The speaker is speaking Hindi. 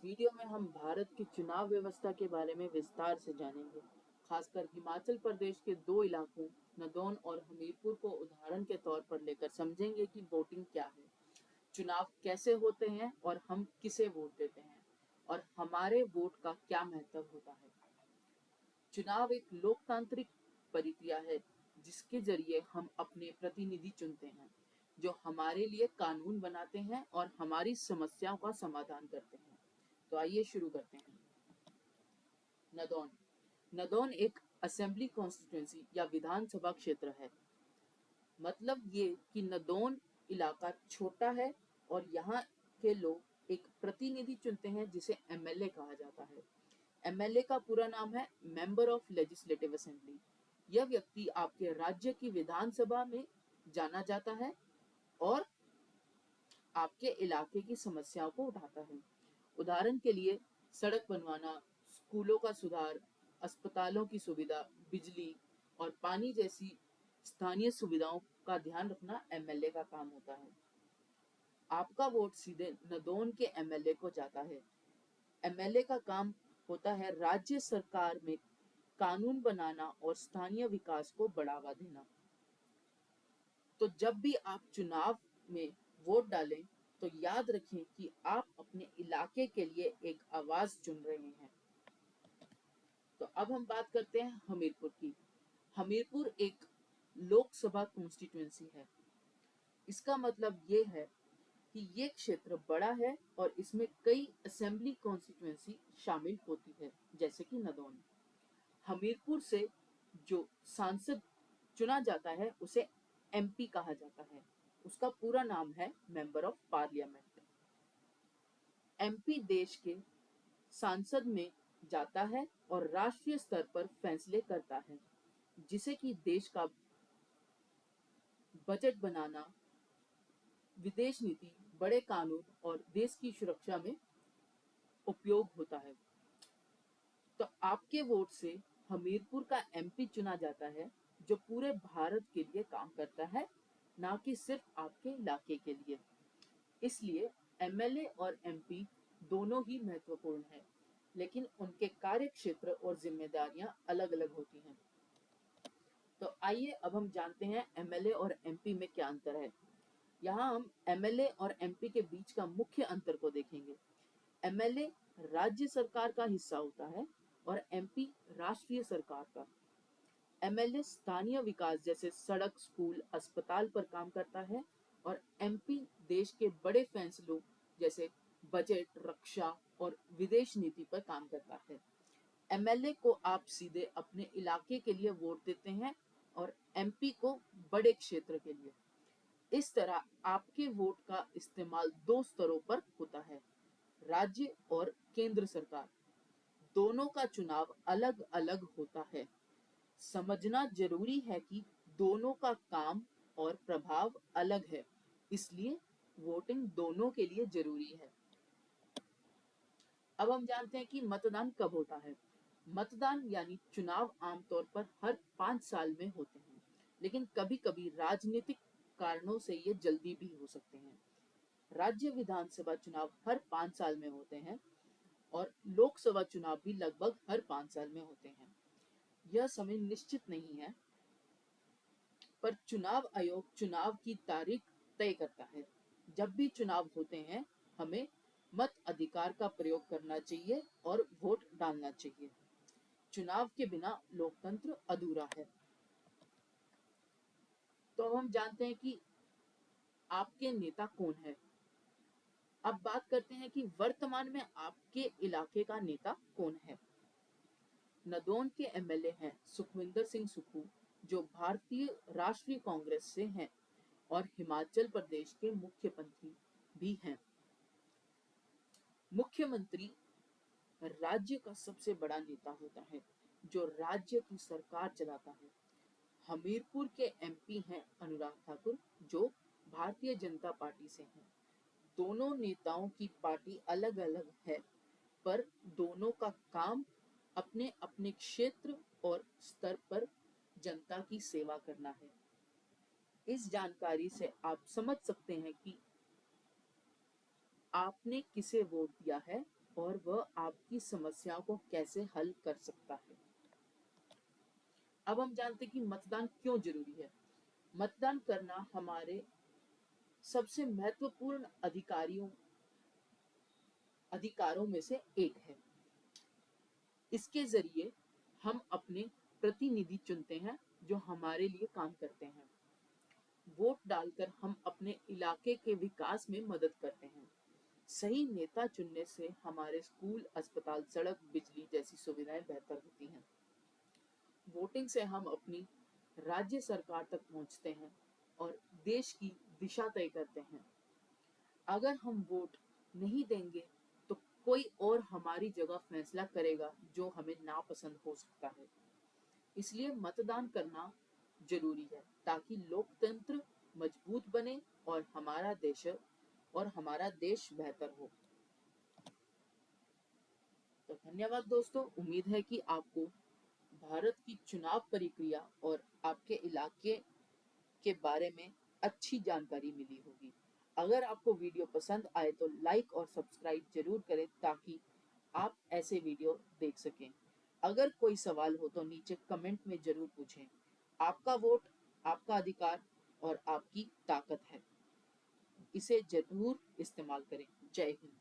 वीडियो में हम भारत की चुनाव व्यवस्था के बारे में विस्तार से जानेंगे। खासकर हिमाचल प्रदेश के दो इलाकों नदौन और हमीरपुर को उदाहरण के तौर पर लेकर समझेंगे कि वोटिंग क्या है, चुनाव कैसे होते हैं और हम किसे वोट देते हैं और हमारे वोट का क्या महत्व होता है। चुनाव एक लोकतांत्रिक प्रक्रिया है जिसके जरिए हम अपने प्रतिनिधि चुनते हैं, जो हमारे लिए कानून बनाते हैं और हमारी समस्याओं का समाधान करते हैं। तो आइए शुरू करते हैं। नदौन नदौन एक असेंबली कॉन्स्टिट्यूंसी या विधानसभा क्षेत्र है। मतलब ये कि नदौन इलाका छोटा है और यहाँ के लोग एक प्रतिनिधि चुनते हैं जिसे एमएलए कहा जाता है। एमएलए का पूरा नाम है मेंबर ऑफ लेजिस्लेटिव असेंबली। यह व्यक्ति आपके राज्य की विधानसभा में जाना जाता है और आपके इलाके की समस्याओं को उठाता है। उदाहरण के लिए सड़क बनवाना, स्कूलों का सुधार, अस्पतालों की सुविधा, बिजली और पानी जैसी स्थानीय सुविधाओं का ध्यान रखना एमएलए का काम होता है। आपका वोट सीधे नदौन के एमएलए को जाता है। एमएलए का काम होता है राज्य सरकार में कानून बनाना और स्थानीय विकास को बढ़ावा देना। तो जब भी आप चुनाव में वोट डालें तो याद रखें कि आप अपने इलाके के लिए एक आवाज चुन रहे हैं। तो अब हम बात करते हैं हमीरपुर की। हमीरपुर एक लोकसभा कॉन्स्टिट्यूंसी है। इसका मतलब ये है कि ये क्षेत्र बड़ा है और इसमें कई असेंबली कॉन्स्टिट्यूंसी शामिल होती है, जैसे कि नदौन। हमीरपुर से जो सांसद चुना जाता है उसे एमपी कहा जाता है। उसका पूरा नाम है मेंबर ऑफ पार्लियामेंट। एमपी देश के सांसद में जाता है और राष्ट्रीय स्तर पर फैसले करता है, जिसे कि देश का बजट बनाना, विदेश नीति, बड़े कानून और देश की सुरक्षा में उपयोग होता है। तो आपके वोट से हमीरपुर का एमपी चुना जाता है, जो पूरे भारत के लिए काम करता है, ना कि सिर्फ आपके इलाके के लिए। इसलिए एमएलए और एमपी दोनों ही महत्वपूर्ण हैं, लेकिन उनके कार्य क्षेत्र और जिम्मेदारियां अलग-अलग होती हैं। तो आइए अब हम जानते हैं एमएलए और एमपी में क्या अंतर है। यहाँ हम एमएलए और एमपी के बीच का मुख्य अंतर को देखेंगे। एमएलए राज्य सरकार का हिस्सा होता है और एमपी राष्ट्रीय सरकार का। एमएलए स्थानीय विकास जैसे सड़क, स्कूल, अस्पताल पर काम करता है और एमपी देश के बड़े फैसलों जैसे बजट, रक्षा और विदेश नीति पर काम करता है। एमएलए को आप सीधे अपने इलाके के लिए वोट देते हैं और एमपी को बड़े क्षेत्र के लिए। इस तरह आपके वोट का इस्तेमाल दो स्तरों पर होता है, राज्य और केंद्र सरकार। दोनों का चुनाव अलग-अलग होता है। समझना जरूरी है कि दोनों का काम और प्रभाव अलग है, इसलिए वोटिंग दोनों के लिए जरूरी है। अब हम जानते हैं कि मतदान कब होता है। मतदान यानी चुनाव आमतौर पर हर 5 साल में होते हैं, लेकिन कभी-कभी राजनीतिक कारणों से ये जल्दी भी हो सकते हैं। राज्य विधानसभा चुनाव हर 5 साल में होते हैं और लोकसभा चुनाव भी लगभग हर 5 साल में होते हैं। यह समय निश्चित नहीं है, पर चुनाव आयोग चुनाव की तारीख तय करता है। जब भी चुनाव होते हैं, हमें मत अधिकार का प्रयोग करना चाहिए और वोट डालना चाहिए। चुनाव के बिना लोकतंत्र अधूरा है। तो अब हम जानते हैं कि आपके नेता कौन है। अब बात करते हैं कि वर्तमान में आपके इलाके का नेता कौन है। नदौन के एमएलए हैं सुखविंदर सिंह सुक्खू, जो भारतीय राष्ट्रीय कांग्रेस से हैं और हिमाचल प्रदेश के मुख्यमंत्री भी हैं। मुख्यमंत्री राज्य का सबसे बड़ा नेता होता है, जो राज्य की सरकार चलाता है। हमीरपुर के एमपी हैं अनुराग ठाकुर, जो भारतीय जनता पार्टी से हैं। दोनों नेताओं की पार्टी अलग-अलग है, पर दोनों का काम अपने अपने क्षेत्र और स्तर पर जनता की सेवा करना है। इस जानकारी से आप समझ सकते हैं कि आपने किसे वोट दिया है और वह आपकी समस्याओं को कैसे हल कर सकता है। अब हम जानते हैं कि मतदान क्यों जरूरी है। मतदान करना हमारे सबसे महत्वपूर्ण अधिकारों में से एक है। इसके जरिए हम अपने प्रतिनिधि चुनते हैं जो हमारे लिए काम करते हैं। वोट डालकर हम अपने इलाके के विकास में मदद करते हैं। सही नेता चुनने से हमारे स्कूल, अस्पताल, सड़क, बिजली जैसी सुविधाएं बेहतर होती हैं। वोटिंग से हम अपनी राज्य सरकार तक पहुंचते हैं और देश की दिशा तय करते हैं। अगर हम वोट नहीं देंगे तो कोई और हमारी जगह फैसला करेगा जो हमें नापसंद हो सकता है। इसलिए मतदान करना जरूरी है ताकि लोकतंत्र मजबूत बने और हमारा देश बेहतर हो। तो धन्यवाद दोस्तों, उम्मीद है कि आपको भारत की चुनाव प्रक्रिया और आपके इलाके के बारे में अच्छी जानकारी मिली होगी। अगर आपको वीडियो पसंद आए तो लाइक और सब्सक्राइब जरूर करें ताकि आप ऐसे वीडियो देख सकें। अगर कोई सवाल हो तो नीचे कमेंट में जरूर पूछें। आपका वोट आपका अधिकार और आपकी ताकत है, इसे जरूर इस्तेमाल करें। जय हिंद।